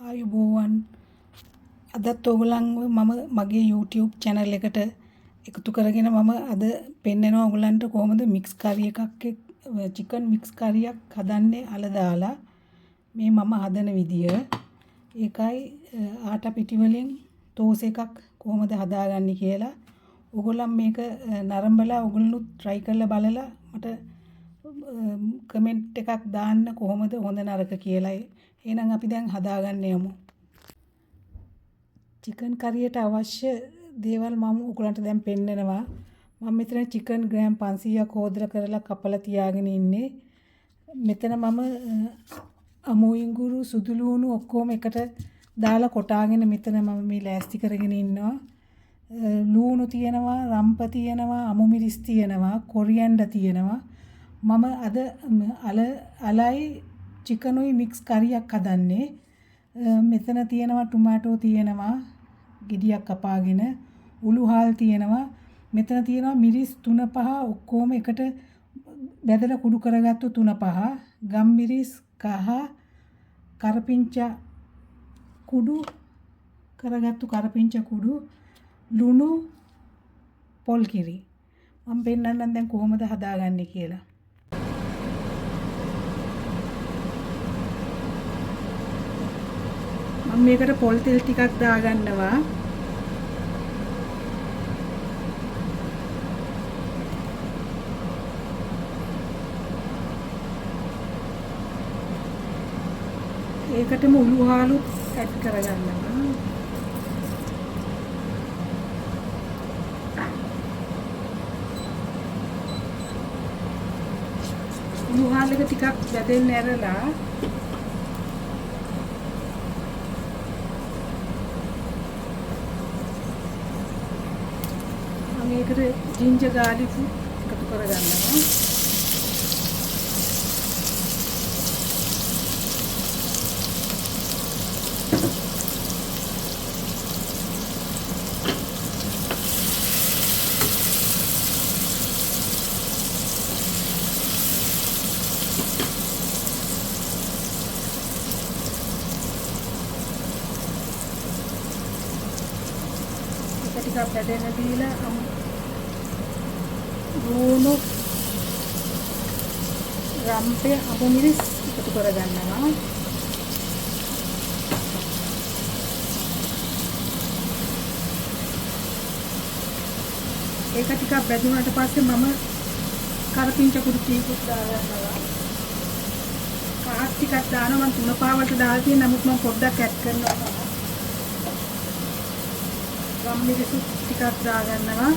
ආයුබෝවන් අදත් ඔයගලන්ව මම මගේ YouTube channel එකට එකතු කරගෙන මම අද පෙන්නනවා ඔයගලන්ට කොහොමද මික්ස් කරි එකක් චිකන් මික්ස් කරියක් හදන්නේ අල දාලා මේ මම හදන විදිය ඒකයි ආටා පිටි වලින් තෝස් එකක් කොහොමද හදාගන්නේ කියලා ඔයගොල්ලන් මේක නරඹලා ඔයගොල්ලොත් try කරලා බලලා මට කමෙන්ට් එකක් දාන්න කොහොමද හොඳ නරක කියලා. එහෙනම් අපි දැන් හදාගන්න යමු. චිකන් කරියට අවශ්‍ය දේවල් මම ඔයගලන්ට දැන් පෙන්නනවා. මම මෙතන චිකන් ග්‍රෑම් 500ක් හොදලා කරලා කපලා තියාගෙන ඉන්නේ. මෙතන මම අමු ඉඟුරු සුදු ලුණු ඔක්කොම එකට දාලා කොටාගෙන මෙතන මම මේ ලෑස්ති කරගෙන ඉන්නවා. ලුණු තියෙනවා, රම්ප තියෙනවා, අමු මිරිස් තියෙනවා, කොරියන්ඩර් තියෙනවා. මම අද අලයි චිකනුයි මික්ස් කරියක් හදන්නේ. මෙතන තියෙනවා ටොමැටෝ තියෙනවා ගෙඩියක් කපාගෙන, උළුහාල් තියෙනවා. මෙතන තියෙනවා මිරිස් 3-5 ඔක්කොම එකට බෙදලා කුඩු කරගත්තු 3-5, ගම්මිරිස් කහ, කරපිංචා කුඩු කරගත්තු කරපිංචා කුඩු, ලුණු, පොල් කිරි. මම පෙන්නන්නම් දැන් කොහොමද හදාගන්නේ කියලා. මම මේකට පොල් තෙල් ටිකක් දාගන්නවා. ඒකටම උළුහාලු ඇඩ් කරගන්නවා. උළුහාල් එක ටිකක් බැදෙන්න ඇරලා මේකට ජින්ජර් ගාලික් එකතු කරගන්නවා. ටිකක් බැදෙන්න දීලා ලුණු රම්පේ අමු මිරිස් එකතු කරගන්නවා. ඒක ටිකක් බැදුනට පස්සේ මම කරපිංචා කුඩු ටිකක් දාගන්නවා. කාක් ටිකක් දානවා. මම 3 පාවට දාලා තියෙන නමුත් මම පොඩ්ඩක් ඇඩ් කරනවා. ගම්මිරිස් ටිකක් දාගන්නවා.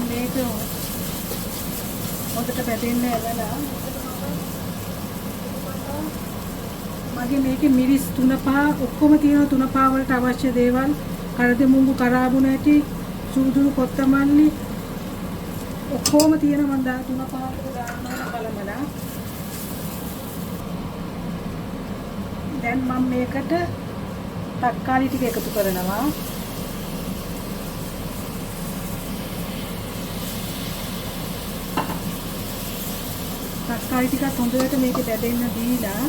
මේක හොඳට බැදෙන්න ඇරලා මගේ මේකේ මිරිස් 3-5 ඔක්කොම තියෙන 3-5 වලට අවශ්‍ය දේවල් කරදෙමුංගු කරාබුන ඇටි සූදුරු කොත්තමල්ලි ඔක්කොම තියෙන මම 3-5කට දානවා කලමලා. දැන් මම මේකට තක්කාලි ටික එකතු කරනවා. තක්කාලි ටිකක් හොඳට මේක බැදෙන්න දීලා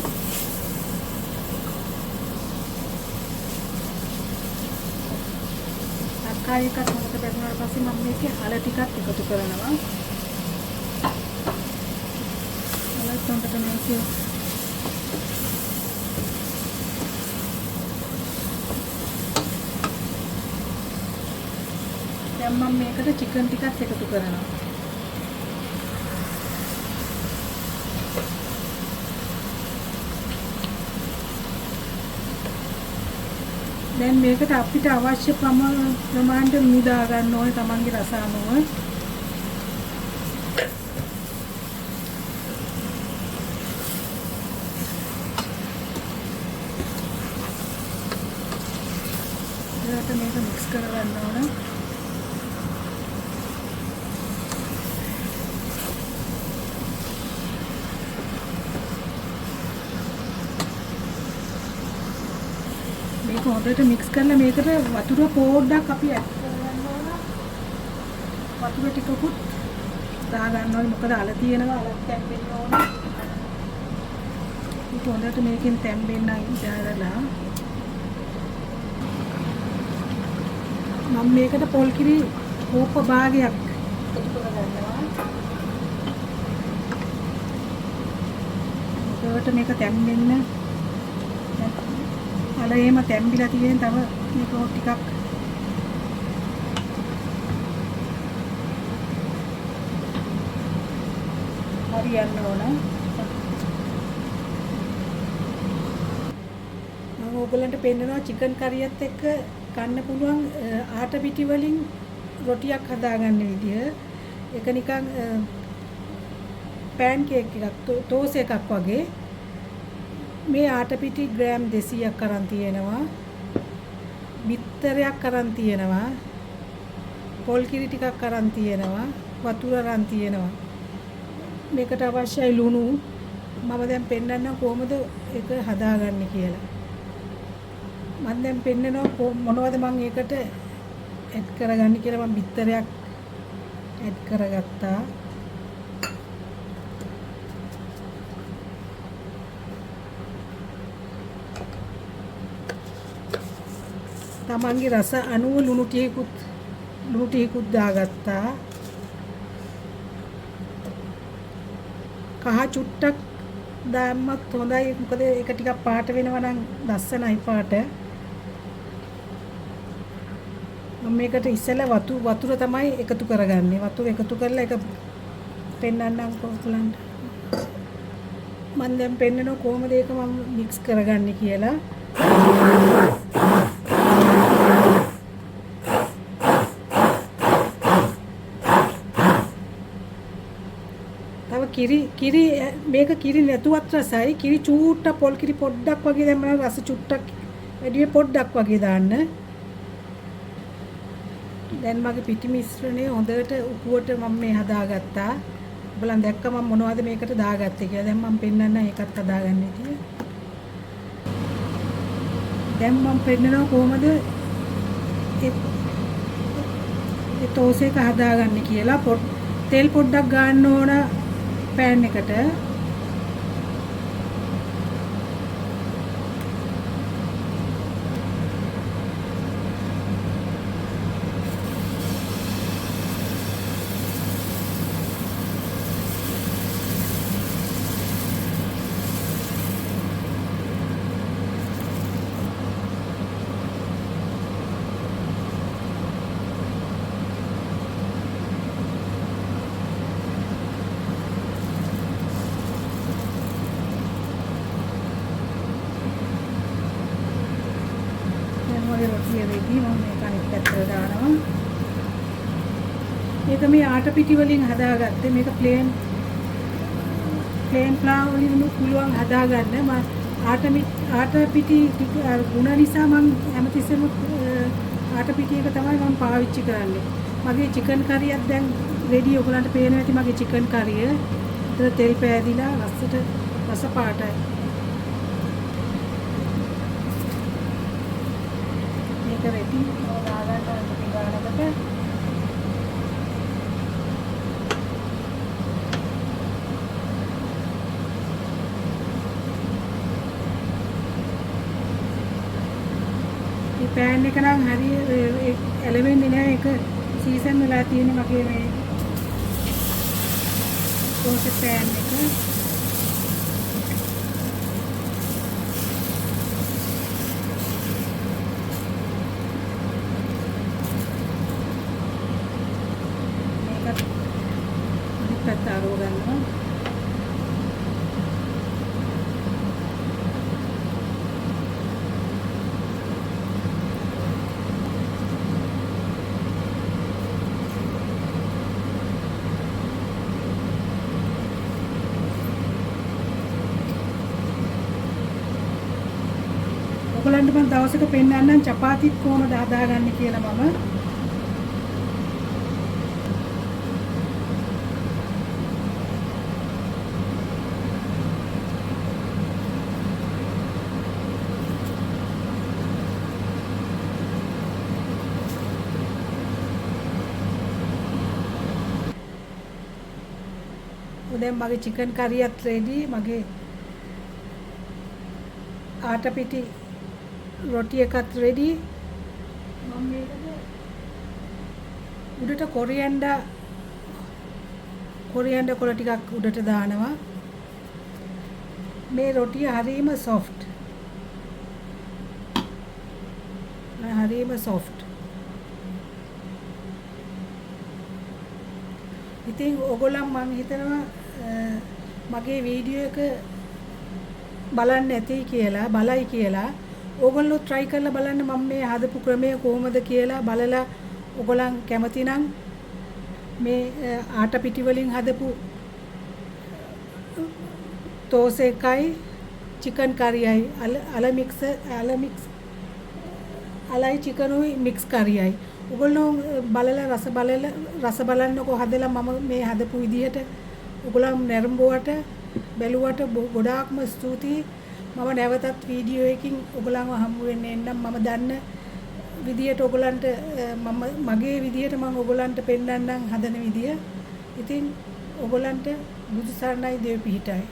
තක්කාලි එකත් හොඳට බැදුනාට පස්සේ මම මේකේ හල ටිකක් එකතු කරනවා. හලත් හොඳට මේකේ දැන් මම මේකට චිකන් ටිකක් එකතු කරනවා. දැන් මේකට අපිට අවශ්‍ය ප්‍රමාණයට ලුණු දා ගන්න ඕනේ තමන්ගේ රස අනුව. ඊට මේක මික්ස් කරගන්න ඕනේ. මේක හොඳට මික්ස් කරලා මේකට වතුර පොඩ්ඩක් අපි ඇඩ් කරගන්න ඕන. වතුර ටිකකුත් දාගන්න ඕනේ. මොකද අල තියෙනවා අලත් තැම්බෙන්න ඕනේ. ඒක හොඳට මේකෙන් තැම්බෙන්න ඉඳලා මම මේකට පොල් කිරි කෝප්ප භාගයක් එකතු කරගන්නවා. ඒකට මේක තැම්බෙන්න අල එහෙම තැම්බිලා තියෙන තව මේක ටිකක් හරියන්න ඕන. මම ඕගලන්ට පෙන්නනවා චිකන් කරියත් එක්ක කන්න පුළුවන් ආට පිටි වලින් රොටියක් හදාගන්න විදිය. ඒක නිකන් පෑන් කේක් එකක් ටෝස් එකක් වගේ. මේ ආට පිටි ග්‍රෑම් 200ක් අරන් තියෙනවා. බිත්තරයක් අරන් තියෙනවා. පොල් කිරි ටිකක් අරන් තියෙනවා. වතුර අරන් තියෙනවා. මේකට අවශ්‍යයි ලුණු. මම දැන් පෙන්නන්නම් කොහොමද ඒක හදාගන්නේ කියලා. මම දැන් පෙන්නනවා මොනවද මම ඒකට ඇඩ් කරගන්නේ කියලා. මම බිත්තරයක් ඇඩ් කරගත්තා. තමන්ගේ රස අනුව ලුණු ටිකකුත් දාගත්තා. කහ චුට්ටක් දැම්මත් හොඳයි. මොකද ඒක ටිකක් පාට වෙනවා නම් ලස්සනයි පාට. මම මේකට ඉස්සෙල්ලා වතුර තමයි එකතු කරගන්නේ. වතුර එකතු කරලා ඒක පෙන්නන්නම් කොහොමද. මම දැන් පෙන්නනවා කොහොමද ඒක මම මික්ස් කරගන්නේ කියලා. කිරි මේක කිරි නැතුවත් රසයි. කිරි චූට්ටක් පොල් කිරි පොඩ්ඩක් වගේ දැම්මම රස චුට්ටක් වැඩි පොඩ්ඩක් වගේ දාන්න. දැන් මගේ පිටි මිශ්‍රණය හොඳට උකුවට මම මේ හදාගත්තා. ඔයගලන් දැක්ක මම මොනවද මේකට දාගත්තේ කියලා. දැන් මම පෙන්නන්න ඒකත් හදාගන්න ඉතින්. දැන් මම පෙන්නනවා කොහොමද ඒ ටෝස් එක හදාගන්නේ කියලා. තෙල් පොඩ්ඩක් ගන්න ඕන පෑන් එකට. රොටිය වෙදී මම මේක අනිත් පැත්තට දානවා. මේක මේ ආට පිටි වලින් හදාගත්තේ. මේක ප්ලේන් ෆ්ලාවර් වලින් පුළුවන් හදාගන්න. මම ආට පිටි ගුණ නිසා මම හැමතිස්සෙම ආට පිටි එක තමයි මම පාවිච්චි කරන්නේ. මගේ චිකන් කරියක් දැන් රෙඩි. ඔයගලන්ට පේනවා ඇති මගේ චිකන් කරිය. ඒතර තෙල් පෑදිලා රස පාටයි. ready දාගන්න ගානකට මේ පෑන් එක නම් හරි එලෙවෙන්නේ නැහැ. ඒක සීසන් වෙලා තියෙන්නේ මගේ මේ ටෝස්ට් පෑන් එක. taruh gano'n. ඔයගලන්ට මම දවසක පෙන්නන්නම් චපාතිත් කොහොමද හදාගන්නේ කියලා මම. දැන් මගේ චිකන් කරියත් රෙඩි. මගේ ආට පිටි රොටි එකත් රෙඩි. මම මේකට උඩට කොරියන්ඩර් කොළ ටිකක් උඩට දානවා. මේ රොටිය හරිම සොෆ්ට්. ඉතින් ඔයගොල්ලන් මම හිතනවා මගේ වීඩියෝ එක බලන්න ඇති කියලා, බලයි කියලා. ඕගොල්ලෝ try කරලා බලන්න මම මේ හදපු ක්‍රමය කොහොමද කියලා බලලා ඔයගොල්ලන් කැමති නම් මේ ආට පිටි වලින් හදපු තෝස එකයි චිකන් කරියයි අලයි චිකනුයි මික්ස් කරියයි ඔයගොල්ලෝ බලලා රස බලන්නකෝ හදලා මම මේ හදපු විදිහට ඔයගොල්ලන් නැරඹුවට බැලුවට ගොඩාක්ම ස්තුතියි. මම නැවතත් වීඩියෝ එකකින් ඔයගොල්ලන්ව හම්බ වෙන්න එන්නම්. මම දන්න විදියට ඔයගොල්ලන්ට මගේ විදියට මම ඔයගොල්ලන්ට පෙන්නන්නම් හදන විදිය. ඉතින් ඔයගොල්ලන්ට බුදු සරණයි, දේව පිහිටයි.